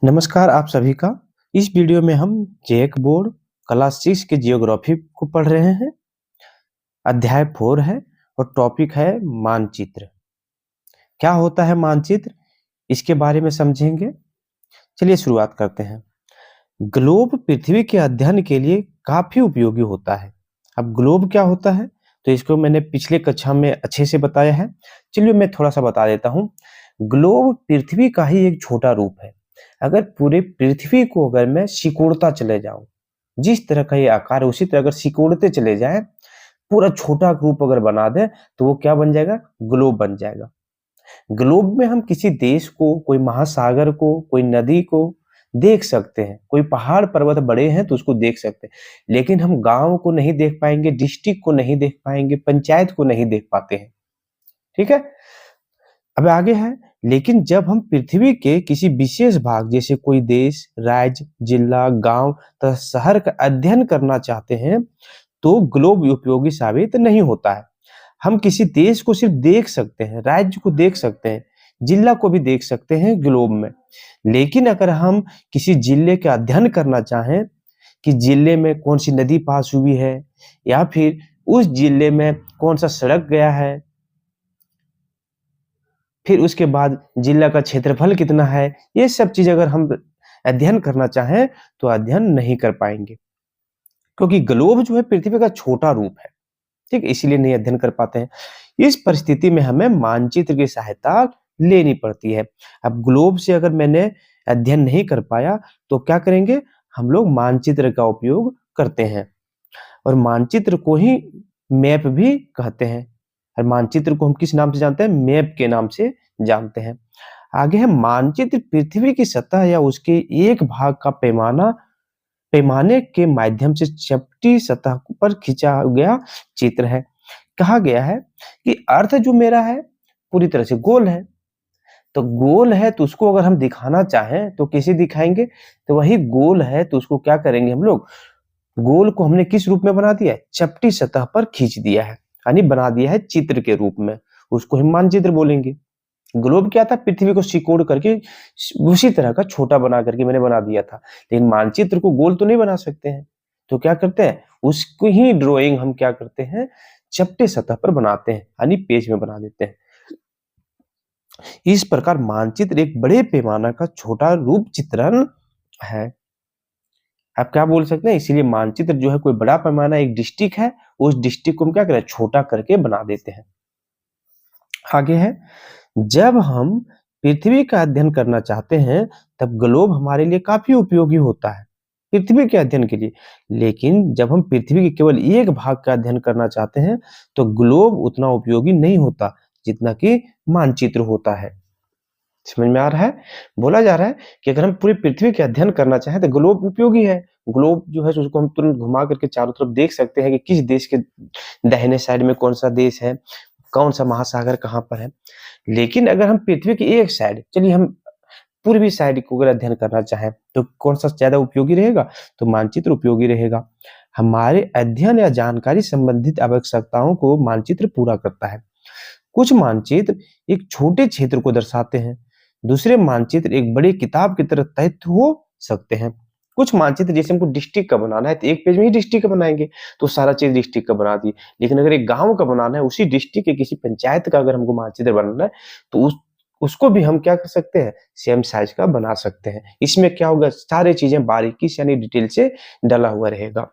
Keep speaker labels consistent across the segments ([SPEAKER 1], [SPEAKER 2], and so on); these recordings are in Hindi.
[SPEAKER 1] नमस्कार आप सभी का। इस वीडियो में हम जेक बोर्ड क्लास 6 के जियोग्राफी को पढ़ रहे हैं। अध्याय 4 है और टॉपिक है मानचित्र। क्या होता है मानचित्र, इसके बारे में समझेंगे। चलिए शुरुआत करते हैं। ग्लोब पृथ्वी के अध्ययन के लिए काफी उपयोगी होता है। अब ग्लोब क्या होता है तो इसको मैंने पिछले कक्षा में अच्छे से बताया है। चलिए मैं थोड़ा सा बता देता हूँ। ग्लोब पृथ्वी का ही एक छोटा रूप है। अगर पूरे पृथ्वी को अगर मैं सिकोड़ता चले जाऊं, जिस तरह का ये आकार है उसी तरह अगर सिकोड़ते चले जाएं, पूरा छोटा रूप अगर बना दें तो वो क्या बन जाएगा, ग्लोब बन जाएगा। ग्लोब में हम किसी देश को, कोई महासागर को, कोई नदी को देख सकते हैं। कोई पहाड़ पर्वत बड़े हैं तो उसको देख सकते हैं, लेकिन हम गांव को नहीं देख पाएंगे, डिस्ट्रिक्ट को नहीं देख पाएंगे, पंचायत को नहीं देख पाते हैं। ठीक है, अब आगे है। लेकिन जब हम पृथ्वी के किसी विशेष भाग जैसे कोई देश, राज्य, जिला, गांव तथा शहर का अध्ययन करना चाहते हैं तो ग्लोब उपयोगी साबित नहीं होता है। हम किसी देश को सिर्फ देख सकते हैं, राज्य को देख सकते हैं, जिला को भी देख सकते हैं ग्लोब में। लेकिन अगर हम किसी जिले का अध्ययन करना चाहें कि जिले में कौन सी नदी पास हुई है, या फिर उस जिले में कौन सा सड़क गया है, फिर उसके बाद जिला का क्षेत्रफल कितना है, ये सब चीज अगर हम अध्ययन करना चाहें तो अध्ययन नहीं कर पाएंगे, क्योंकि ग्लोब जो है पृथ्वी का छोटा रूप है। ठीक, इसीलिए नहीं अध्ययन कर पाते हैं। इस परिस्थिति में हमें मानचित्र की सहायता लेनी पड़ती है। अब ग्लोब से अगर मैंने अध्ययन नहीं कर पाया तो क्या करेंगे, हम लोग मानचित्र का उपयोग करते हैं। और मानचित्र को ही मैप भी कहते हैं। और मानचित्र को हम किस नाम से जानते हैं, मैप के नाम से जानते हैं। आगे है मानचित्र पृथ्वी की सतह या उसके एक भाग का पैमाने के माध्यम से चपटी सतह पर खींचा गया चित्र है। कहा गया है कि अर्थ जो मेरा है पूरी तरह से गोल है, तो गोल है तो उसको अगर हम दिखाना चाहें तो कैसे दिखाएंगे, तो वही गोल है तो उसको क्या करेंगे हम लोग, गोल को हमने किस रूप में बना दिया है, चपटी सतह पर खींच दिया है, यानी बना दिया है चित्र के रूप में, उसको हम मानचित्र बोलेंगे। ग्लोब क्या था, पृथ्वी को सिकोड़ करके उसी तरह का छोटा बना करके मैंने बना दिया था। लेकिन मानचित्र को गोल तो नहीं बना सकते हैं, तो क्या करते हैं, उसको ही ड्राइंग हम क्या करते हैं, चपटे सतह पर बनाते हैं, यानी पेज में बना देते हैं। इस प्रकार मानचित्र एक बड़े पैमाना का छोटा रूप चित्रण है। आप क्या बोल सकते हैं, इसीलिए मानचित्र जो है कोई बड़ा पैमाना, एक डिस्ट्रिक्ट है, उस डिस्ट्रिक्ट को हम क्या करें, छोटा करके बना देते हैं। आगे है, जब हम पृथ्वी का अध्ययन करना चाहते हैं तब ग्लोब हमारे लिए काफी उपयोगी होता है पृथ्वी के अध्ययन के लिए। लेकिन जब हम पृथ्वी के केवल एक भाग का अध्ययन करना चाहते हैं तो ग्लोब उतना उपयोगी नहीं होता जितना कि मानचित्र होता है। समझ में आ रहा है, बोला जा रहा है कि अगर हम पूरी पृथ्वी के अध्ययन करना चाहें तो ग्लोब उपयोगी है। ग्लोब जो है उसको हम तुरंत घुमा करके चारों तरफ देख सकते हैं कि किस देश के दाहिने साइड में कौन सा देश है, कौन सा महासागर कहाँ पर है। लेकिन अगर हम पृथ्वी की एक साइड, चलिए हम पूर्वी साइड को अगर अध्ययन करना चाहें तो कौन सा ज्यादा उपयोगी रहेगा, तो मानचित्र उपयोगी रहेगा। हमारे अध्ययन या जानकारी संबंधित आवश्यकताओं को मानचित्र पूरा करता है। कुछ मानचित्र एक छोटे क्षेत्र को दर्शाते हैं, दूसरे मानचित्र एक बड़ी किताब की तरह तथ्य हो सकते हैं। कुछ मानचित्र जैसे हमको डिस्ट्रिक्ट का बनाना है तो एक पेज में ही डिस्ट्रिक्ट का बनाएंगे, तो सारा चीज डिस्ट्रिक्ट का बना दिए। लेकिन अगर एक गांव का बनाना है, उसी डिस्ट्रिक्ट के किसी पंचायत का अगर हमको मानचित्र बनाना है तो उसको भी हम क्या कर सकते हैं, सेम साइज का बना सकते हैं। इसमें क्या होगा, सारी चीजें बारीकी से यानी डिटेल से डला हुआ रहेगा।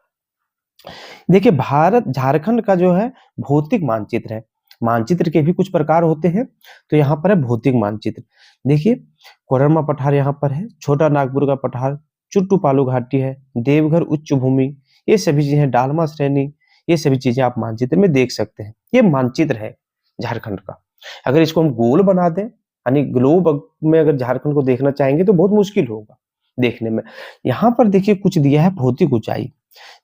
[SPEAKER 1] देखिए भारत झारखंड का जो है भौतिक मानचित्र है। मानचित्र के भी कुछ प्रकार होते हैं, तो यहाँ पर है भौतिक मानचित्र। देखिए कोडरमा पठार यहाँ पर है, छोटा नागपुर का पठार, चुट्टू पालू घाटी है, देवघर उच्च भूमि, ये सभी चीजें, डालमा श्रेणी, ये सभी चीजें आप मानचित्र में देख सकते हैं। ये मानचित्र है झारखंड का। अगर इसको हम गोल बना दें, यानी ग्लोब में अगर झारखंड को देखना चाहेंगे तो बहुत मुश्किल होगा देखने में। यहाँ पर देखिए कुछ दिया है भौतिक ऊंचाई,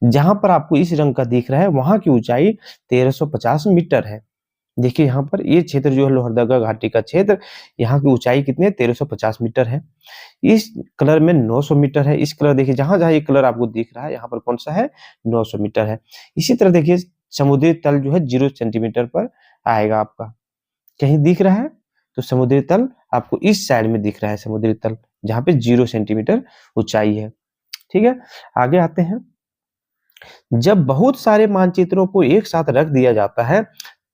[SPEAKER 1] जहां पर आपको इस रंग का दिख रहा है वहां की ऊंचाई 1350 मीटर है। देखिए यहाँ पर ये क्षेत्र जो है लोहरदगा घाटी का क्षेत्र, यहाँ की ऊंचाई कितनी है, 1350 मीटर है। इस कलर में 900 मीटर है। इस कलर देखिए, जहां जहां ये कलर आपको दिख रहा है यहाँ पर कौन सा है, 900 मीटर है। इसी तरह देखिए समुद्री तल जो है 0 सेंटीमीटर पर आएगा आपका। कहीं दिख रहा है तो समुद्री तल आपको इस साइड में दिख रहा है, समुद्री तल जहाँ पे 0 सेंटीमीटर ऊंचाई है। ठीक है, आगे आते हैं। जब बहुत सारे मानचित्रों को एक साथ रख दिया जाता है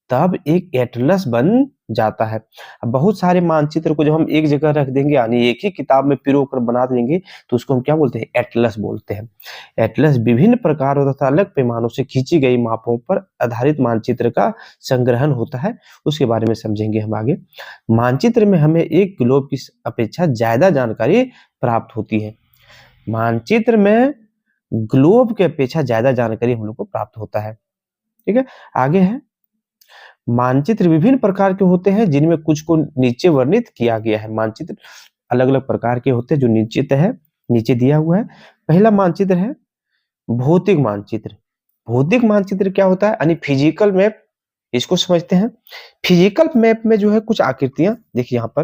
[SPEAKER 1] तब एक एटलस बन जाता है। अब बहुत सारे मानचित्र को जब हम एक जगह रख देंगे यानी एक ही किताब में पिरोकर बना देंगे तो उसको हम क्या बोलते हैं? एटलस बोलते हैं। एटलस विभिन्न प्रकारों तथा अलग पैमानों से खींची गई मापों पर आधारित मानचित्र का संग्रहण होता है। उसके बारे में समझेंगे हम आगे। मानचित्र में हमें एक ग्लोब की अपेक्षा ज्यादा जानकारी प्राप्त होती है। मानचित्र में ग्लोब की अपेक्षा ज्यादा जानकारी हम लोग को प्राप्त होता है। ठीक है, आगे है। मानचित्र विभिन्न प्रकार के होते हैं जिनमें कुछ को नीचे वर्णित किया गया है। मानचित्र अलग अलग प्रकार के होते हैं जो नीचे दिया हुआ है। पहला मानचित्र है भौतिक मानचित्र। भौतिक मानचित्र क्या होता है? यानी फिजिकल मैप, इसको समझते हैं। फिजिकल मैप में जो है कुछ आकृतियां देखिए यहाँ पर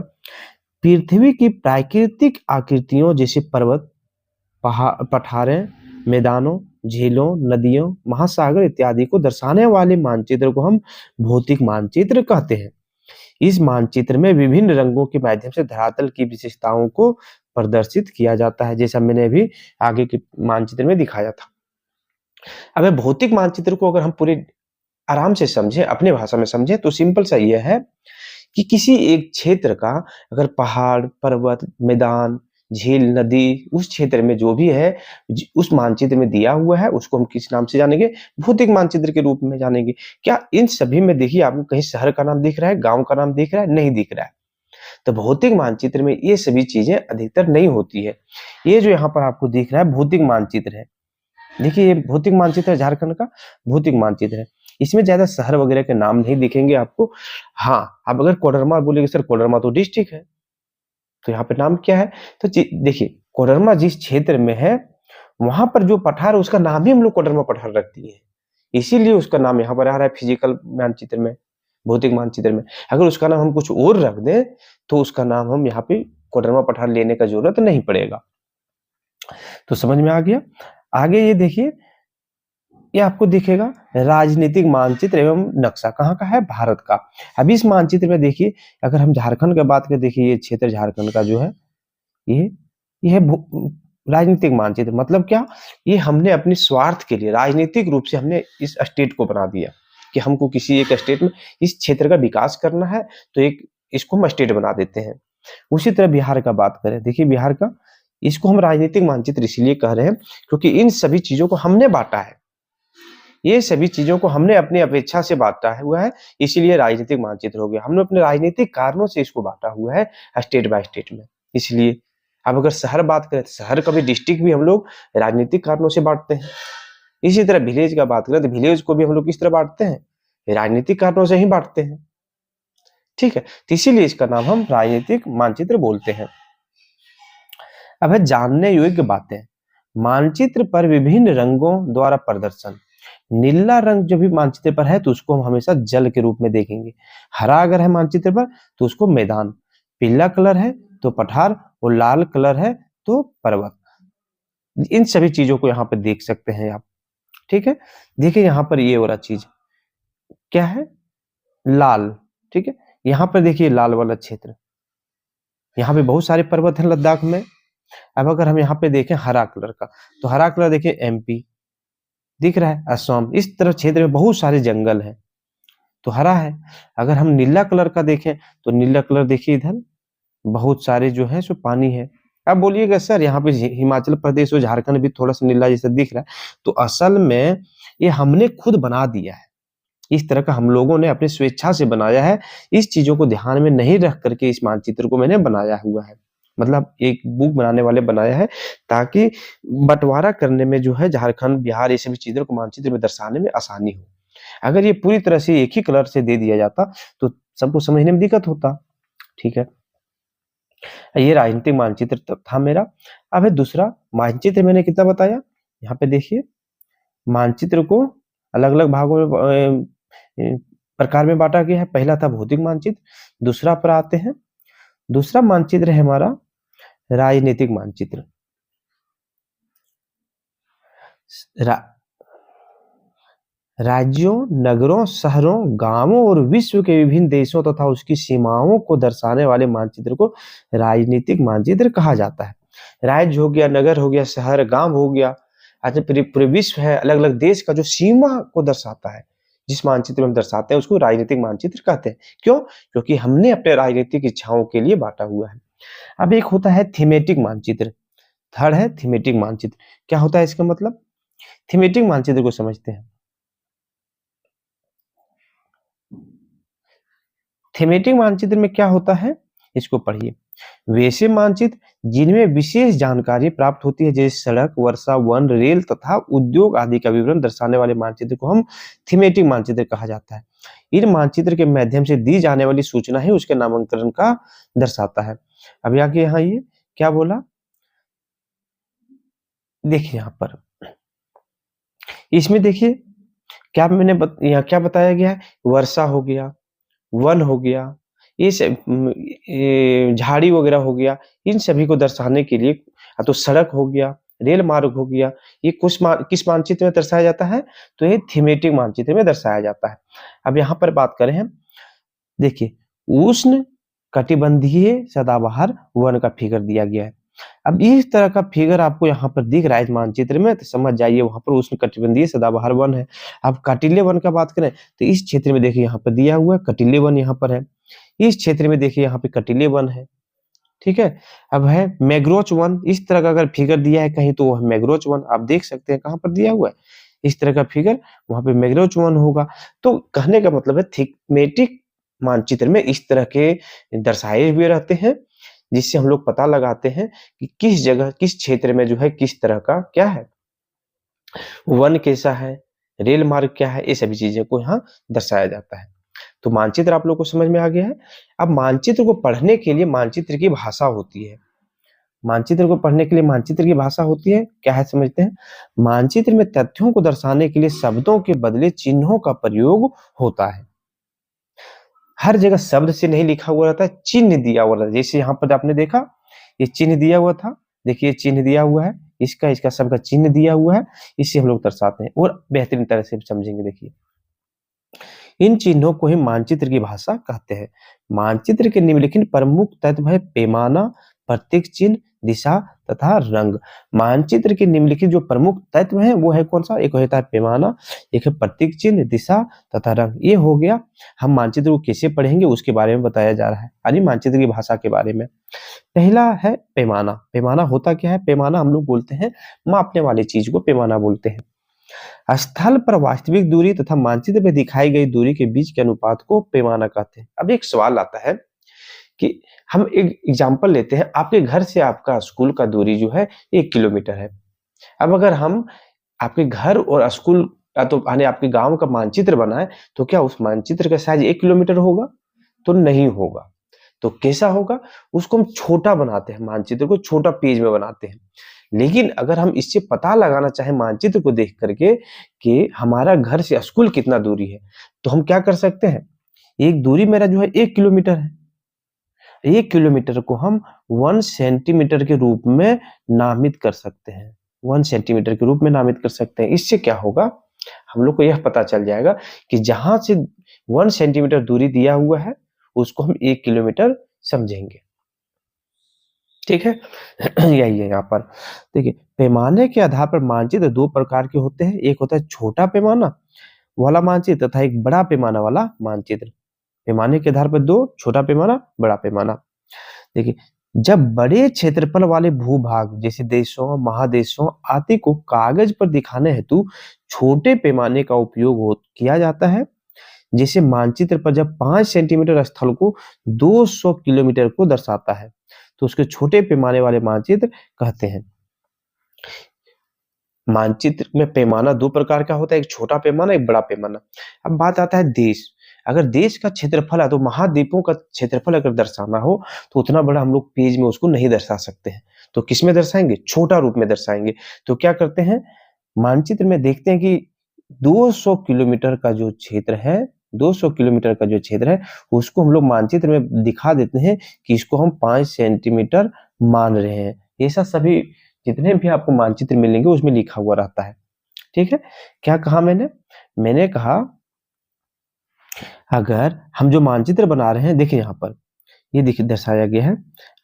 [SPEAKER 1] पृथ्वी की प्राकृतिक आकृतियों जैसे पर्वत, पठारें, मैदानों, झीलों, नदियों, महासागर इत्यादि को दर्शाने वाले मानचित्र को हम भौतिक मानचित्र कहते हैं। इस मानचित्र में विभिन्न रंगों के माध्यम से धरातल की विशेषताओं को प्रदर्शित किया जाता है, जैसा मैंने अभी आगे के मानचित्र में दिखाया था। अब भौतिक मानचित्र को अगर हम पूरे आराम से समझे, अपने भाषा में समझे, तो सिंपल सा यह है कि किसी एक क्षेत्र का अगर पहाड़, पर्वत, मैदान, झील, नदी, उस क्षेत्र में जो भी है उस मानचित्र में दिया हुआ है उसको हम किस नाम से जानेंगे? भौतिक मानचित्र के रूप में जानेंगे। क्या इन सभी में देखिए आपको कहीं शहर का नाम दिख रहा है, गांव का नाम दिख रहा है? नहीं दिख रहा है। तो भौतिक मानचित्र में ये सभी चीजें अधिकतर नहीं होती है। ये जो यहाँ पर आपको दिख रहा है भौतिक मानचित्र है। देखिए ये भौतिक मानचित्र है, झारखंड का भौतिक मानचित्र है। इसमें ज्यादा शहर वगैरह के नाम नहीं दिखेंगे आपको। हाँ, आप अगर कोडरमा बोलेंगे सर कोडरमा तो डिस्ट्रिक्ट है, तो यहाँ पे नाम क्या है? तो देखिए कोडरमा जिस क्षेत्र में है वहां पर जो पठार है उसका नाम ही हम लोग कोडरमा पठार रख दिए हैं, इसीलिए उसका नाम यहाँ पर आ रहा है फिजिकल मानचित्र में, भौतिक मानचित्र में। अगर उसका नाम हम कुछ और रख दें तो उसका नाम हम यहाँ पे कोडरमा पठार लेने का जरूरत नहीं पड़ेगा। तो समझ में आ गया। आगे ये देखिए, ये आपको दिखेगा राजनीतिक मानचित्र एवं नक्शा। कहाँ का है? भारत का। अब इस मानचित्र में देखिए अगर हम झारखंड की बात करें, देखिए ये क्षेत्र झारखंड का जो है ये है राजनीतिक मानचित्र। मतलब क्या? ये हमने अपने स्वार्थ के लिए राजनीतिक रूप से हमने इस स्टेट को बना दिया कि हमको किसी एक स्टेट में इस क्षेत्र का विकास करना है, तो एक इसको हम स्टेट बना देते हैं। उसी तरह बिहार का बात करें, देखिए बिहार का, इसको हम राजनीतिक मानचित्र इसलिए कह रहे हैं क्योंकि इन सभी चीजों को हमने बांटा है। ये सभी चीजों को हमने अपनी अपेक्षा से बांटा हुआ है, इसीलिए राजनीतिक मानचित्र हो गया। हमने अपने राजनीतिक कारणों से इसको बांटा हुआ है स्टेट बाय स्टेट में, इसलिए। अब अगर शहर बात करें तो शहर का भी, डिस्ट्रिक्ट भी हम लोग राजनीतिक कारणों से बांटते हैं। इसी तरह विलेज का बात करें तो विलेज को भी हम लोग किस तरह बांटते हैं? राजनीतिक कारणों से ही बांटते हैं। ठीक है, तो इसीलिए इसका नाम हम राजनीतिक मानचित्र बोलते हैं। अब है जानने योग्य बातें। मानचित्र पर विभिन्न रंगों द्वारा प्रदर्शन। नीला रंग जो भी मानचित्र पर है तो उसको हम हमेशा जल के रूप में देखेंगे। हरा अगर है मानचित्र पर तो उसको मैदान, पीला कलर है तो पठार और लाल कलर है तो पर्वत। इन सभी चीजों को यहाँ पे देख सकते हैं आप। ठीक है, देखिए यहाँ पर ये वाला चीज क्या है? लाल। ठीक है, यहाँ पर देखिए लाल वाला क्षेत्र, यहाँ पे बहुत सारे पर्वत हैं लद्दाख में। अब अगर हम यहाँ पे देखें हरा कलर का, तो हरा कलर देखिए एमपी दिख रहा है, असम, इस तरह क्षेत्र में बहुत सारे जंगल हैं तो हरा है। अगर हम नीला कलर का देखें तो नीला कलर देखिए इधर बहुत सारे जो है सो पानी है। अब बोलिएगा सर यहाँ पे हिमाचल प्रदेश और झारखंड भी थोड़ा सा नीला जैसा दिख रहा है, तो असल में ये हमने खुद बना दिया है। इस तरह का हम लोगों ने अपनी स्वेच्छा से बनाया है। इस चीजों को ध्यान में नहीं रख करके इस मानचित्र को मैंने बनाया हुआ है, मतलब एक बुक बनाने वाले बनाया है ताकि बंटवारा करने में जो है झारखंड, बिहार, ये सभी चीजों को मानचित्र में दर्शाने में आसानी हो। अगर ये पूरी तरह से एक ही कलर से दे दिया जाता तो सबको समझने में दिक्कत होता। ठीक है, ये राजनीतिक मानचित्र था मेरा। अब है दूसरा मानचित्र, मैंने कितना बताया? यहाँ पे देखिए मानचित्र को अलग अलग भागों में प्रकार में बांटा गया है। पहला था भौतिक मानचित्र, दूसरा पर आते हैं। दूसरा मानचित्र है हमारा राजनीतिक मानचित्र। रा, राज्यों, नगरों, शहरों, गांवों और विश्व के विभिन्न देशों तथा उसकी सीमाओं को दर्शाने वाले मानचित्र को राजनीतिक मानचित्र कहा जाता है। राज्य हो गया, नगर हो गया, शहर, गांव हो गया, आज पूरे पूरे विश्व है, अलग अलग देश का जो सीमा को दर्शाता है, जिस मानचित्र में हम दर्शाते हैं उसको राजनीतिक मानचित्र कहते हैं। क्यों? क्योंकि हमने अपने राजनीतिक इच्छाओं के लिए बांटा हुआ है। अब एक होता है थीमेटिक मानचित्र, थर्ड है थीमेटिक मानचित्र। क्या होता है इसका मतलब? थीमेटिक मानचित्र को समझते हैं। थीमेटिक मानचित्र में क्या होता है, इसको पढ़िए। वैसे मानचित्र जिनमें विशेष जानकारी प्राप्त होती है, जैसे सड़क, वर्षा, वन, रेल तथा उद्योग आदि का विवरण दर्शाने वाले मानचित्र को हम थीमेटिक मानचित्र कहा जाता है। इन मानचित्र के माध्यम से दी जाने वाली सूचना ही उसके नामांकन का दर्शाता है। अब आगे यहाँ ये क्या बोला, देखिए यहाँ पर, इसमें देखिए क्या यहाँ क्या बताया गया है, वर्षा हो गया, वन हो गया, ये झाड़ी वगैरह हो गया, इन सभी को दर्शाने के लिए, तो सड़क हो गया, रेल मार्ग हो गया, ये किस मानचित्र में दर्शाया जाता है, तो ये थीमेटिक मानचित्र में दर्शाया जाता है। अब यहाँ पर बात करें हम, देखिए उष्ण कटिबंधीय सदाबहार वन का फिगर दिया गया है। अब इस तरह का फिगर आपको यहाँ पर दिख रहा है इस मानचित्र में, तो समझ जाइए वहां पर उष्ण कटिबंधीय सदाबहार वन है। अब काटिल्य वन का बात करें तो इस क्षेत्र में देखिए यहाँ पर दिया हुआ है कटिल्य वन, यहाँ पर है। इस क्षेत्र में देखिए यहाँ पे कटिल्य वन है, ठीक है। अब है मैग्रोच वन, इस तरह का अगर फिगर दिया है कहीं तो वह मैग्रोच वन आप देख सकते हैं कहाँ पर दिया हुआ है, इस तरह का फिगर वहां पे मैग्रोच वन होगा। तो कहने का मतलब है थीमेटिक मानचित्र में इस तरह के दर्शाए हुए रहते हैं, जिससे हम लोग पता लगाते हैं कि किस जगह किस क्षेत्र में जो है किस तरह का क्या है, वन कैसा है, रेल मार्ग क्या है, ये सभी चीजें को यहाँ दर्शाया जाता है। तो मानचित्र आप लोग को समझ में आ गया है। अब मानचित्र को पढ़ने के लिए मानचित्र की भाषा होती है। मानचित्र को पढ़ने के लिए मानचित्र की भाषा होती है, क्या है समझते हैं। मानचित्र में तथ्यों को दर्शाने के लिए शब्दों के बदले चिन्हों का प्रयोग होता है। हर जगह शब्द से नहीं लिखा हुआ रहता है, चिन्ह दिया हुआ रहता है। जैसे यहाँ पर आपने देखा ये चिन्ह दिया हुआ था, देखिए चिन्ह दिया हुआ है, इसका इसका सबका चिन्ह दिया हुआ है, इससे हम लोग दर्शाते हैं और बेहतरीन तरह से समझेंगे। देखिए इन चिन्हों को ही मानचित्र की भाषा कहते हैं। मानचित्र के निम्नलिखित प्रमुख तत्व है पैमाना, प्रतीक चिन्ह, दिशा तथा रंग। मानचित्र के निम्नलिखित जो प्रमुख तत्व हैं वो है कौन सा, एक होता है पैमाना, एक है प्रतीक चिन्ह, दिशा तथा रंग। ये हो गया, हम मानचित्र को कैसे पढ़ेंगे उसके बारे में बताया जा रहा है, यानी मानचित्र की भाषा के बारे में। पहला है पैमाना। पैमाना होता क्या है, पैमाना हम लोग बोलते हैं मापने वाली चीज को पैमाना बोलते हैं। स्थल पर वास्तविक दूरी तथा मानचित्र में दिखाई गई दूरी के बीच के अनुपात को पैमाना कहते हैं। अब एक सवाल आता है कि हम एक एग्जांपल लेते हैं, आपके घर से आपका स्कूल का दूरी जो है 1 किलोमीटर है। अब अगर हम आपके घर और स्कूल का तो यानी आपके गांव का मानचित्र बनाए तो क्या उस मानचित्र का साइज 1 किलोमीटर होगा? तो नहीं होगा। तो कैसा होगा, उसको हम छोटा बनाते हैं, मानचित्र को छोटा पेज में बनाते हैं। लेकिन अगर हम इससे पता लगाना चाहें मानचित्र को देख करके कि हमारा घर से स्कूल कितना दूरी है, तो हम क्या कर सकते हैं, एक दूरी मेरा जो है 1 किलोमीटर है, 1 किलोमीटर को हम 1 सेंटीमीटर के रूप में नामित कर सकते हैं, 1 सेंटीमीटर के रूप में नामित कर सकते हैं। इससे क्या होगा, हम लोग को यह पता चल जाएगा कि जहां से 1 सेंटीमीटर दूरी दिया हुआ है उसको हम 1 किलोमीटर समझेंगे, ठीक है। यही है यहाँ पर। देखिए पैमाने के आधार पर मानचित्र दो प्रकार के होते हैं, एक होता है छोटा पैमाना वाला मानचित्र तथा एक बड़ा पैमाना वाला मानचित्र। पैमाने के आधार पर दो, छोटा पैमाना, बड़ा पैमाना। देखिए जब बड़े क्षेत्रफल वाले भूभाग जैसे देशों, महादेशों आदि को कागज पर दिखाने हेतु छोटे पैमाने का उपयोग किया जाता है। जैसे मानचित्र पर जब 5 सेंटीमीटर स्थल को 200 किलोमीटर को दर्शाता है तो उसके छोटे पैमाने वाले मानचित्र कहते हैं। मानचित्र में पैमाना दो प्रकार का होता है, एक छोटा पैमाना, एक बड़ा पैमाना। अब बात आता है देश, अगर देश का क्षेत्रफल है तो महाद्वीपों का क्षेत्रफल अगर दर्शाना हो तो उतना बड़ा हम लोग पेज में उसको नहीं दर्शा सकते हैं, तो किसमें दर्शाएंगे, छोटा रूप में दर्शाएंगे। तो क्या करते हैं, मानचित्र में देखते हैं कि 200 किलोमीटर का जो क्षेत्र है, 200 किलोमीटर का जो क्षेत्र है उसको हम लोग मानचित्र में दिखा देते हैं कि इसको हम 5 सेंटीमीटर मान रहे हैं। ऐसा सभी जितने भी आपको मानचित्र मिलेंगे उसमें लिखा हुआ रहता है, ठीक है, क्या कहा मैंने? मैंने कहा अगर हम जो मानचित्र बना रहे हैं, देखिए यहाँ पर ये देखिए दर्शाया गया है,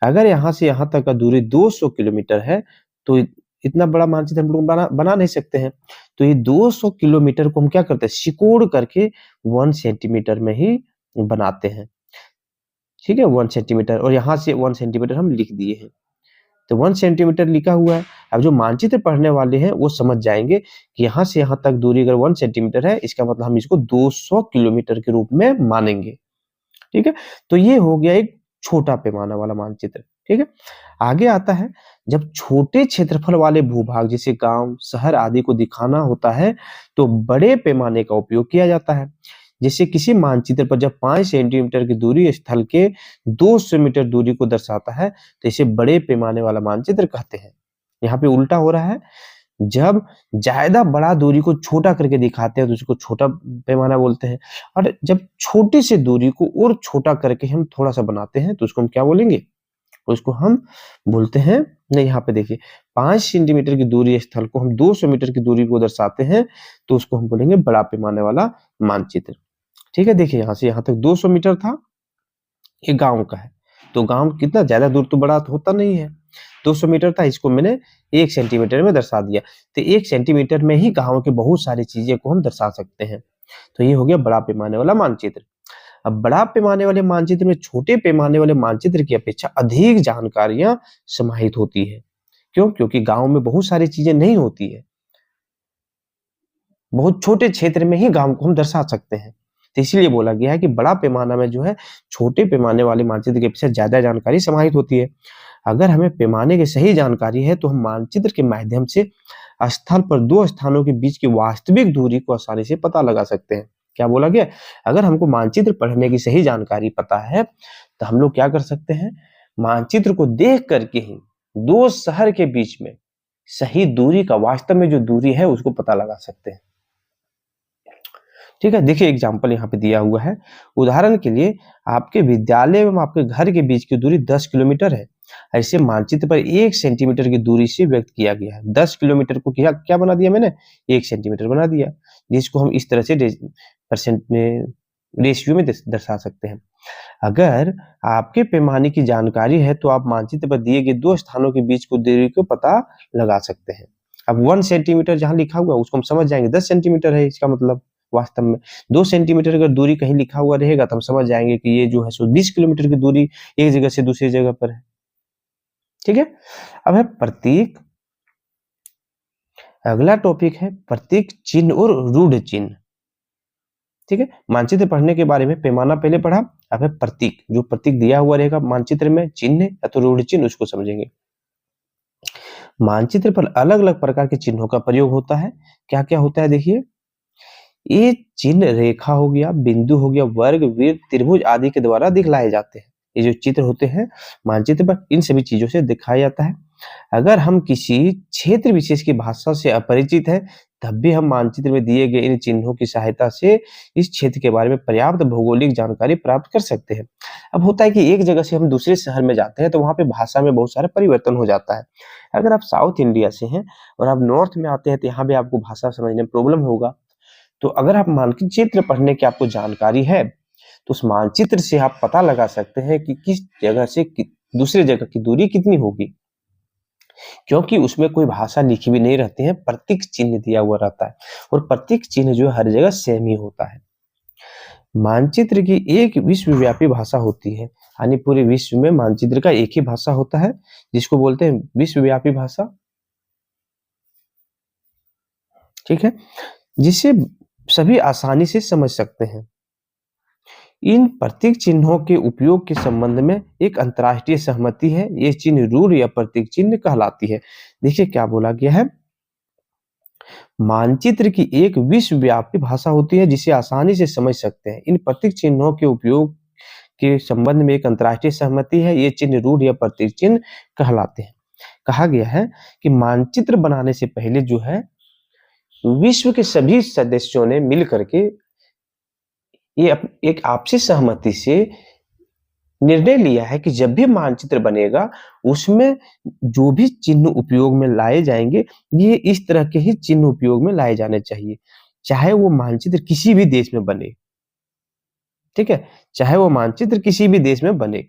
[SPEAKER 1] अगर यहाँ से यहाँ तक का दूरी 200 किलोमीटर है, तो इतना बड़ा मानचित्र हम लोग बना नहीं सकते हैं। तो ये 200 किलोमीटर को हम क्या करते हैं, सिकोड़ करके 1 सेंटीमीटर में ही बनाते हैं। ठीक है, 1 सेंटीमीटर, और यहाँ से 1 सेंटीमीटर हम लिख दिए हैं। तो 1 सेंटीमीटर लिखा हुआ है। अब जो मानचित्र पढ़ने वाले हैं वो समझ जाएंगे कि यहाँ से यहाँ तक दूरी अगर 1 सेंटीमीटर है, इसका मतलब हम इसको 200 किलोमीटर के रूप में मानेंगे। ठीक है, तो ये हो गया एक छोटा पैमाना वाला मानचित्र। ठीक है, आगे आता है, जब छोटे क्षेत्रफल वाले भूभाग जैसे गांव, शहर आदि को दिखाना होता है, तो बड़े पैमाने का उपयोग किया जाता है। जैसे किसी मानचित्र पर जब 5 सेंटीमीटर की दूरी स्थल के 200 मीटर दूरी को दर्शाता है, तो इसे बड़े पैमाने वाला मानचित्र कहते हैं। यहाँ पे उल्टा हो रहा है, जब ज्यादा बड़ा दूरी को छोटा करके दिखाते हैं तो उसको छोटा पैमाना बोलते हैं, और जब छोटी सी दूरी को और छोटा करके हम थोड़ा सा बनाते हैं तो उसको हम क्या बोलेंगे? उसको हम बोलते हैं, नहीं यहाँ पे देखिए, 5 सेंटीमीटर की दूरी स्थल को हम 200 मीटर की दूरी को दर्शाते हैं तो उसको हम बोलेंगे बड़ा पैमाने वाला मानचित्र। ठीक है, देखिए यहाँ से यहाँ तक 200 मीटर था, ये गांव का है, तो गांव कितना ज्यादा दूर तो बड़ा तो होता नहीं है, 200 मीटर था, इसको मैंने 1 सेंटीमीटर में दर्शा दिया। तो 1 सेंटीमीटर में ही गांव के बहुत सारी चीजें को हम दर्शा सकते हैं। तो ये हो गया बड़ा पैमाने वाला मानचित्र। अब बड़ा पैमाने वाले मानचित्र में छोटे पैमाने वाले मानचित्र की अपेक्षा अधिक जानकारियां समाहित होती है। क्यों? क्योंकि गांव में बहुत सारी चीजें नहीं होती है, बहुत छोटे क्षेत्र में ही गांव को हम दर्शा सकते हैं। तो इसीलिए बोला गया है कि बड़ा पैमाना में जो है छोटे पैमाने वाले मानचित्र की अपेक्षा ज्यादा जानकारी समाहित होती है। अगर हमें पैमाने की सही जानकारी है तो हम मानचित्र के माध्यम से स्थल पर दो स्थानों के बीच की वास्तविक दूरी को आसानी से पता लगा सकते हैं। क्या बोला गया? अगर हमको मानचित्र पढ़ने की सही जानकारी पता है तो हम लोग क्या कर सकते हैं, मानचित्र को देख करके ही दो शहर के बीच में सही दूरी का, वास्तव में जो दूरी है उसको पता लगा सकते हैं। ठीक है, देखिए एग्जाम्पल यहाँ पे दिया हुआ है। उदाहरण के लिए आपके विद्यालय एवं आपके घर के बीच की दूरी 10 किलोमीटर है। ऐसे मानचित्र पर 1 सेंटीमीटर की दूरी से व्यक्त किया गया है। 10 किलोमीटर को क्या क्या बना दिया मैंने? 1 सेंटीमीटर बना दिया, जिसको हम इस तरह से परसेंट में, रेशियो में दर्शा सकते हैं। अगर आपके पैमाने की जानकारी है तो आप मानचित्र पर दिए गए दो स्थानों के बीच की दूरी को पता लगा सकते हैं। अब 1 सेंटीमीटर जहां लिखा हुआ उसको हम समझ जाएंगे 10 सेंटीमीटर है, इसका मतलब वास्तव में 2 सेंटीमीटर अगर दूरी कहीं लिखा हुआ रहेगा तो हम समझ जाएंगे कि ये जो है सो 20 किलोमीटर की दूरी एक जगह से दूसरी जगह पर है। ठीक है, अब है प्रतीक। अगला टॉपिक है प्रतीक चिन्ह और रूढ़ चिन्ह। ठीक है, मानचित्र पढ़ने के बारे में पैमाना पहले पढ़ा, अब है प्रतीक। जो प्रतीक दिया हुआ रहेगा मानचित्र में, चिन्ह या तो रूढ़ चिन्ह, उसको समझेंगे। मानचित्र पर अलग अलग प्रकार के चिन्हों का प्रयोग होता है। क्या क्या होता है देखिए, ये चिन्ह रेखा हो गया, बिंदु हो गया, वर्ग, वृत्त, त्रिभुज आदि के द्वारा दिखलाए जाते हैं। ये जो चित्र होते हैं मानचित्र पर, इन सभी चीजों से दिखाया जाता है। अगर हम किसी क्षेत्र विशेष की भाषा से अपरिचित है तब भी हम मानचित्र में दिए गए इन चिन्हों की सहायता से इस क्षेत्र के बारे में पर्याप्त भौगोलिक जानकारी प्राप्त कर सकते हैं। अब होता है कि एक जगह से हम दूसरे शहर में जाते हैं तो वहां पे भाषा में बहुत सारा परिवर्तन हो जाता है। अगर आप साउथ इंडिया से हैं और आप नॉर्थ में आते हैं तो यहाँ भी आपको भाषा समझने में प्रॉब्लम होगा। तो अगर आप मानचित्र पढ़ने की आपको जानकारी है तो उस मानचित्र से आप पता लगा सकते हैं कि किस जगह से दूसरी जगह की दूरी कितनी होगी, क्योंकि उसमें कोई भाषा लिखी भी नहीं रहती है, प्रतीक चिन्ह दिया हुआ रहता है, और प्रतीक चिन्ह जो हर जगह सेम ही होता है। मानचित्र की एक विश्वव्यापी भाषा होती है, यानी पूरे विश्व में मानचित्र का एक ही भाषा होता है जिसको बोलते हैं विश्वव्यापी भाषा। ठीक है, जिसे सभी आसानी से समझ सकते हैं। इन प्रतीक चिन्हों के उपयोग के संबंध में एक अंतर्राष्ट्रीय सहमति है। ये चिन्ह रूढ़ या प्रतीक चिन्ह कहलाती है। देखिए क्या बोला गया है, मानचित्र की एक विश्वव्यापी भाषा होती है जिसे आसानी से समझ सकते हैं। इन प्रतीक चिन्हों के उपयोग के संबंध में एक अंतर्राष्ट्रीय सहमति है। ये चिन्ह रूढ़ या प्रतीक चिन्ह कहलाते हैं। कहा गया है कि मानचित्र बनाने से पहले जो है विश्व के सभी सदस्यों ने मिल करके ये एक आपसी सहमति से निर्णय लिया है कि जब भी मानचित्र बनेगा उसमें जो भी चिन्ह उपयोग में लाए जाएंगे, ये इस तरह के ही चिन्ह उपयोग में लाए जाने चाहिए, चाहे वो मानचित्र किसी भी देश में बने। ठीक है, चाहे वो मानचित्र किसी भी देश में बने,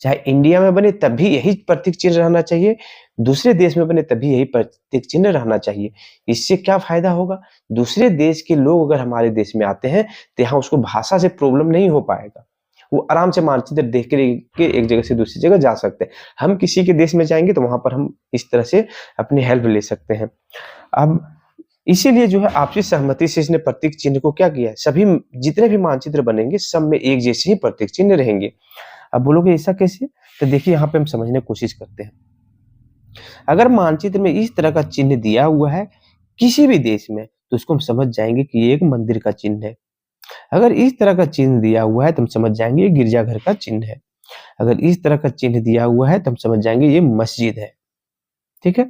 [SPEAKER 1] चाहे इंडिया में बने तब भी यही प्रतीक चिन्ह रहना चाहिए, दूसरे देश में बने तब भी यही प्रतीक चिन्ह रहना चाहिए। इससे क्या फायदा होगा? दूसरे देश के लोग अगर हमारे देश में आते हैं तो यहाँ उसको भाषा से प्रॉब्लम नहीं हो पाएगा, वो आराम से मानचित्र देख के एक जगह से दूसरी जगह जा सकते हैं। हम किसी के देश में जाएंगे तो वहां पर हम इस तरह से अपनी हेल्प ले सकते हैं। अब इसीलिए जो है आपसी सहमति से इसने प्रतीक चिन्ह को क्या किया है, सभी जितने भी मानचित्र बनेंगे सब में एक जैसे ही प्रतीक चिन्ह रहेंगे। अब बोलोगे ऐसा कैसे? तो देखिए यहाँ पे हम समझने की कोशिश करते हैं। अगर मानचित्र में इस तरह का चिन्ह दिया हुआ है किसी भी देश में तो उसको हम समझ जाएंगे कि ये एक मंदिर का चिन्ह है। अगर इस तरह का चिन्ह दिया हुआ है तो हम समझ जाएंगे ये गिरजाघर का चिन्ह है। अगर इस तरह का चिन्ह दिया हुआ है तो हम समझ जाएंगे ये मस्जिद है। ठीक है,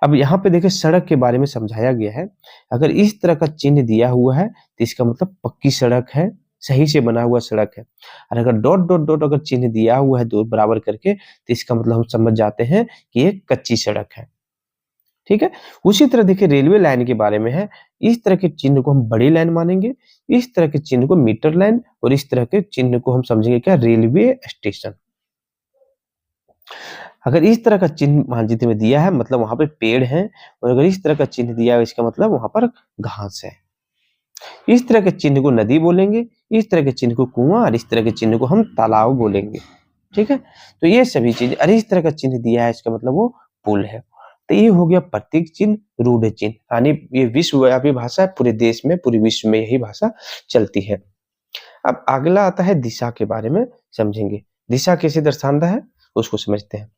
[SPEAKER 1] अब यहाँ पे देखिए सड़क के बारे में समझाया गया है। अगर इस तरह का चिन्ह दिया हुआ है तो इसका मतलब पक्की सड़क है, सही से बना हुआ सड़क है। और अगर डॉट डॉट डॉट अगर चिन्ह दिया हुआ है दो बराबर करके तो इसका मतलब हम समझ जाते हैं कि ये कच्ची सड़क है। ठीक है, उसी तरह देखिए रेलवे लाइन के बारे में है। इस तरह के चिन्ह को हम बड़ी लाइन मानेंगे, इस तरह के चिन्ह को मीटर लाइन, और इस तरह के चिन्ह को हम समझेंगे क्या, रेलवे स्टेशन। अगर इस तरह का चिन्ह मानचित्र में दिया है मतलब वहां पे पेड़ है, और अगर इस तरह का चिन्ह दिया है इसका मतलब वहां पर घास है। इस तरह के चिन्ह को नदी बोलेंगे, इस तरह के चिन्ह को कुआं, और इस तरह के चिन्ह को हम तालाब बोलेंगे। ठीक है, तो ये सभी चीज, अरे इस तरह का चिन्ह दिया है इसका मतलब वो पुल है। तो ये हो गया प्रतीक चिन्ह, रूढ़ चिन्ह, यानी ये विश्वव्यापी भाषा है, पूरे देश में पूरे विश्व में यही भाषा चलती है। अब अगला आता है दिशा के बारे में समझेंगे। दिशा कैसे दर्शाता है उसको समझते हैं।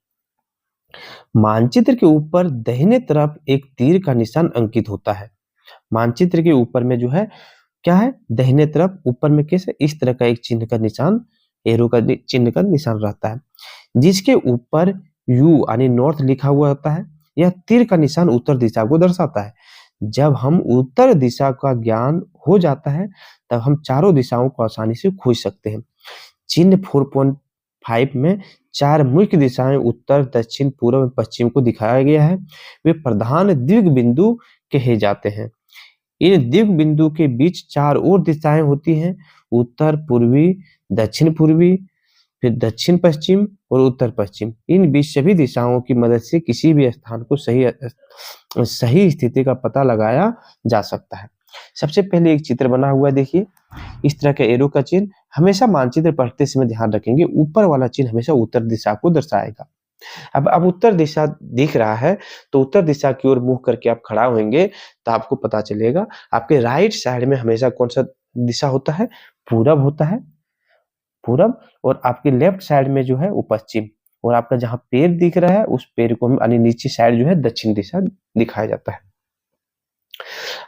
[SPEAKER 1] मानचित्र के ऊपर दाहिने तरफ एक तीर का निशान अंकित होता है। मानचित्र के ऊपर में जो है क्या है, दाहिने तरफ ऊपर में कैसे इस तरह का एक चिन्ह का निशान, एरो का चिन्ह का निशान रहता है, जिसके ऊपर यू यानी नॉर्थ लिखा हुआ होता है। यह तीर का निशान उत्तर दिशा को दर्शाता है। जब हम उत्तर दिशा का ज्ञान हो जाता है तब हम चारों दिशाओं को आसानी से खोज सकते हैं। चिन्ह 4.5 में चार मुख्य दिशाएं उत्तर, दक्षिण, पूर्व और पश्चिम को दिखाया गया है। वे प्रधान द्विग बिंदु कहे जाते हैं। इन द्विग बिंदु के बीच चार और दिशाएं होती हैं, उत्तर पूर्वी, दक्षिण पूर्वी, फिर दक्षिण पश्चिम और उत्तर पश्चिम। इन बीच सभी दिशाओं की मदद से किसी भी स्थान को सही स्थिति का पता लगाया जा सकता है। सबसे पहले एक चित्र बना हुआ है, देखिए इस तरह का एरो का चिन्ह। हमेशा मानचित्र पढ़ते समय ध्यान रखेंगे ऊपर वाला चिन्ह हमेशा उत्तर दिशा को दर्शाएगा। अब उत्तर दिशा दिख रहा है तो उत्तर दिशा की ओर मुंह करके आप खड़ा होंगे तो आपको पता चलेगा आपके राइट साइड में हमेशा कौन सा दिशा होता है, पूरब होता है, पूरब, और आपके लेफ्ट साइड में जो है वो पश्चिम, और आपका जहां पैर दिख रहा है उस पैर को यानी नीचे साइड जो है दक्षिण दिशा दिखाया जाता है।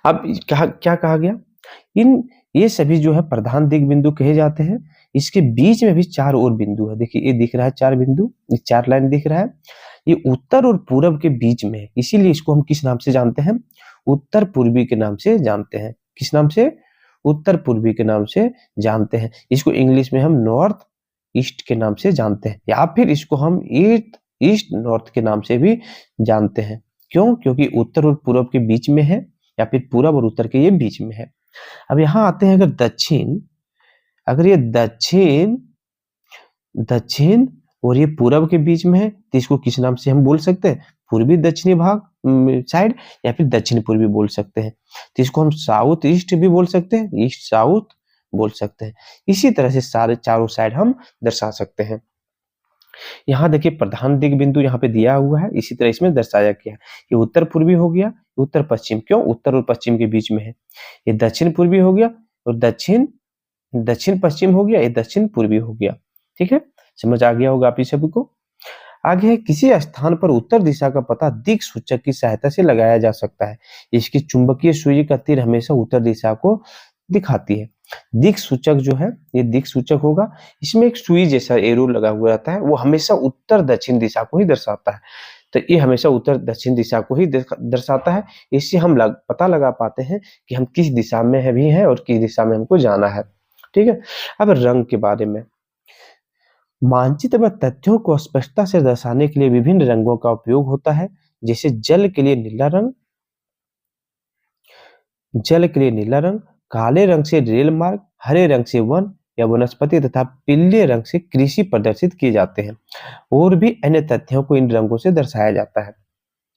[SPEAKER 1] अब क्या कहा गया, ये सभी जो है प्रधान दिग बिंदु कहे जाते हैं। इसके बीच में भी चार और बिंदु है, देखिए ये दिख रहा है चार बिंदु, ये चार लाइन दिख रहा है, ये उत्तर और पूरब के बीच में है, इसीलिए इसको हम किस नाम से जानते हैं, उत्तर पूर्वी के नाम से जानते हैं। किस नाम से, उत्तर पूर्वी के नाम से जानते हैं। इसको इंग्लिश में हम नॉर्थ ईस्ट के नाम से जानते हैं, या फिर इसको हम ईस्ट नॉर्थ के नाम से भी जानते हैं। क्यों? क्योंकि उत्तर और पूरब के बीच में है, या फिर पूरब और उत्तर के ये बीच में है। अब यहाँ आते हैं, अगर ये दक्षिण और ये पूरब के बीच में है तो इसको किस नाम से हम बोल सकते हैं, पूर्वी दक्षिणी भाग साइड, या फिर दक्षिण पूर्वी बोल सकते हैं। तो इसको हम साउथ ईस्ट भी बोल सकते हैं, ईस्ट साउथ बोल सकते हैं। इसी तरह से सारे चारों साइड हम दर्शा सकते हैं। यहाँ देखिए प्रधान दिग बिंदु यहाँ पे दिया हुआ है, इसी तरह इसमें दर्शाया गया है। ये उत्तर पूर्वी हो गया, उत्तर पश्चिम, क्यों, उत्तर और पश्चिम के बीच में है। ये दक्षिण पूर्वी हो गया, और दक्षिण पश्चिम हो गया, ये दक्षिण पूर्वी हो गया। ठीक है, समझ आ गया होगा आप सभी को। आगे है, किसी स्थान पर उत्तर दिशा का पता दिक् सूचक की सहायता से लगाया जा सकता है। इसकी चुंबकीय सुई का तीर हमेशा उत्तर दिशा को दिखाती है। दिक् सूचक जो है ये दिक् सूचक होगा, इसमें एक सुई जैसा एरो लगा हुआ रहता है, वो हमेशा उत्तर दक्षिण दिशा को ही दर्शाता है। तो ये हमेशा उत्तर दक्षिण दिशा को ही दर्शाता है। इससे हम पता लगा पाते हैं कि हम किस दिशा में भी हैं और किस दिशा में हमको जाना है। ठीक है, अब रंग के बारे में, मानचित्र में तथ्यों को स्पष्टता से दर्शाने के लिए विभिन्न रंगों का उपयोग होता है, जैसे जल के लिए नीला रंग, काले रंग से रेल मार्ग, हरे रंग से वन या वनस्पति तथा पीले रंग से कृषि प्रदर्शित किए जाते हैं। और भी अन्य तथ्यों को इन रंगों से दर्शाया जाता है।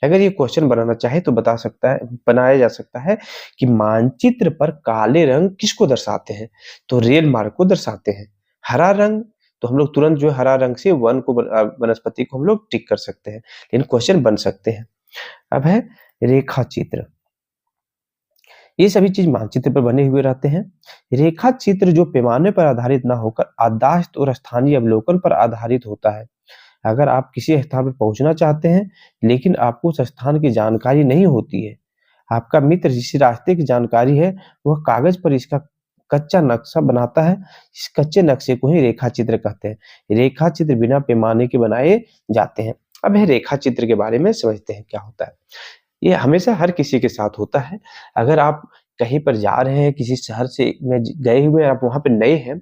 [SPEAKER 1] अगर ये क्वेश्चन बनाना चाहे तो बनाया जा सकता है कि मानचित्र पर काले रंग किसको दर्शाते हैं, तो रेल मार्ग को दर्शाते हैं। हरा रंग, तो हम लोग तुरंत जो है हरा रंग से वनस्पति को हम लोग टिक कर सकते हैं, लेकिन क्वेश्चन बन सकते हैं। अब है रेखा चित्र। ये सभी चीज मानचित्र पर बने हुए रहते हैं। रेखा चित्र जो पैमाने पर आधारित ना होकर आदाश्त और स्थानीय अवलोकन पर आधारित होता है। अगर आप किसी स्थान पर पहुंचना चाहते हैं, लेकिन आपको उस स्थान की जानकारी नहीं होती है, आपका मित्र जिस रास्ते की जानकारी है, वह कागज पर इसका कच्चा नक्शा बनाता है। इस कच्चे नक्शे को ही रेखा चित्र कहते हैं। रेखा चित्र बिना पैमाने के बनाए जाते हैं। अब है रेखा चित्र के बारे में समझते हैं क्या होता है। ये हमेशा हर किसी के साथ होता है। अगर आप कहीं पर जा रहे हैं, किसी शहर से में गए हुए हैं, आप वहाँ पे नए हैं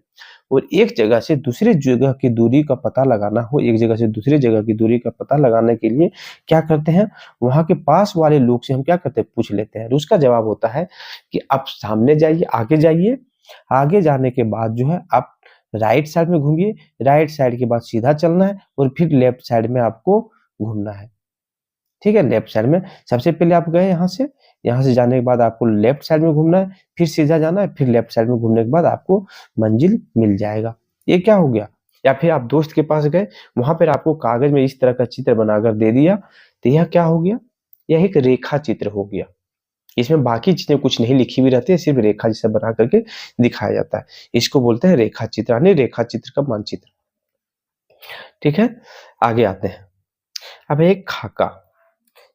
[SPEAKER 1] और एक जगह से दूसरे जगह की दूरी का पता लगाना हो, एक जगह से दूसरी जगह की दूरी का पता लगाने के लिए क्या करते हैं, वहाँ के पास वाले लोग से हम क्या करते हैं, पूछ लेते हैं। और उसका जवाब होता है कि आप सामने जाइए, आगे जाइए, आगे जाने के बाद जो है आप राइट साइड में घूमिए, राइट साइड के बाद सीधा चलना है और फिर लेफ्ट साइड में आपको घूमना है। ठीक है, लेफ्ट साइड में सबसे पहले आप गए यहाँ से जाने के बाद आपको लेफ्ट साइड में घूमना है, फिर सीधा जाना है, फिर लेफ्ट साइड में घूमने के बाद आपको मंजिल मिल जाएगा। ये क्या हो गया? या फिर आप दोस्त के पास गए, वहां पर आपको कागज में इस तरह का चित्र बनाकर दे दिया, तो यह क्या हो गया? यह एक रेखा चित्र हो गया। इसमें बाकी चीजें कुछ नहीं लिखी हुई रहती है, सिर्फ रेखा जैसा बना करके दिखाया जाता है। इसको बोलते हैं रेखा चित्र, यानी रेखा चित्र का मानचित्र। ठीक है, आगे आते हैं। अब एक खाका।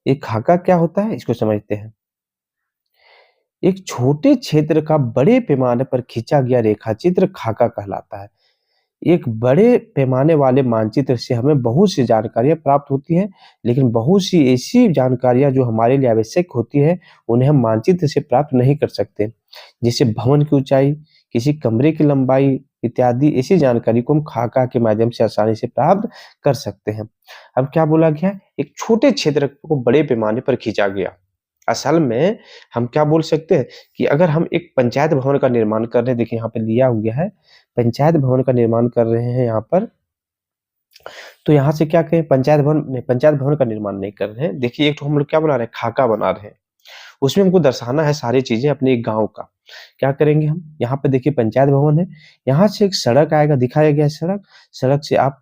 [SPEAKER 1] एक खाका क्या होता है, इसको समझते हैं। एक छोटे क्षेत्र का बड़े पैमाने पर खींचा गया रेखाचित्र खाका कहलाता है। एक बड़े पैमाने वाले मानचित्र से हमें बहुत सी जानकारियां प्राप्त होती हैं, लेकिन बहुत सी ऐसी जानकारियां जो हमारे लिए आवश्यक होती है, उन्हें हम मानचित्र से प्राप्त नहीं कर सकते। जैसे भवन की ऊंचाई, किसी कमरे की लंबाई इत्यादि ऐसी जानकारी को हम खाका के माध्यम से आसानी से प्राप्त कर सकते हैं। अब क्या बोला गया? एक छोटे क्षेत्र को बड़े पैमाने पर खींचा गया। असल में हम क्या बोल सकते हैं कि अगर हम एक पंचायत भवन का निर्माण कर रहे हैं, देखिए यहाँ पे लिया हुआ है, पंचायत भवन का निर्माण कर रहे हैं यहाँ पर, तो यहाँ से क्या कहें, पंचायत भवन का निर्माण नहीं कर रहे हैं। देखिए एक तो हम लोग क्या बना रहे हैं, खाका बना रहे हैं। उसमें हमको दर्शाना है सारी चीजें अपने एक गांव का। क्या करेंगे हम, यहाँ पे देखिए पंचायत भवन है, यहाँ से एक सड़क आएगा, दिखाया गया है सड़क। सड़क से आप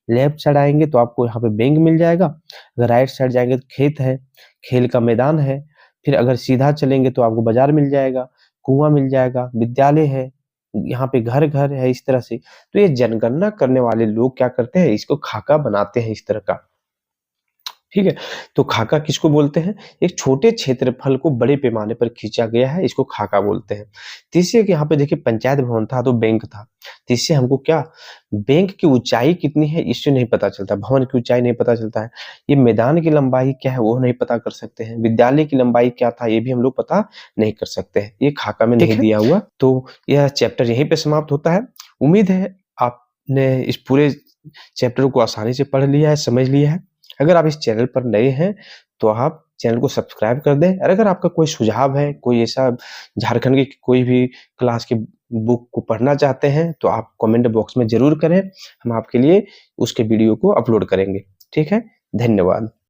[SPEAKER 1] लेफ्ट साइड आएंगे तो आपको यहाँ पे बैंक मिल जाएगा। अगर राइट साइड जाएंगे तो खेत है, खेल का मैदान है। फिर अगर सीधा चलेंगे तो आपको बाजार मिल जाएगा, कुआं मिल जाएगा, विद्यालय है, यहाँ पे घर घर है, इस तरह से। तो ये जनगणना करने वाले लोग क्या करते हैं, इसको खाका बनाते हैं इस तरह का। ठीक है, तो खाका किसको बोलते हैं? एक छोटे क्षेत्रफल को बड़े पैमाने पर खींचा गया है, इसको खाका बोलते हैं। तीसरे के यहाँ पे देखिए पंचायत भवन था तो बैंक था। तीसरे हमको क्या, बैंक की ऊंचाई कितनी है इससे नहीं पता चलता, भवन की ऊंचाई नहीं पता चलता है। ये मैदान की लंबाई क्या है वो नहीं पता कर सकते हैं, विद्यालय की लंबाई क्या था ये भी हम लोग पता नहीं कर सकते हैं, ये खाका में नहीं दिया हुआ। तो यह चैप्टर यहीं पे समाप्त होता है। उम्मीद है आपने इस पूरे चैप्टर को आसानी से पढ़ लिया है, समझ लिया है। अगर आप इस चैनल पर नए हैं तो आप चैनल को सब्सक्राइब कर दें। और अगर आपका कोई सुझाव है, कोई ऐसा झारखंड की कोई भी क्लास की बुक को पढ़ना चाहते हैं तो आप कमेंट बॉक्स में जरूर करें, हम आपके लिए उसके वीडियो को अपलोड करेंगे। ठीक है, धन्यवाद।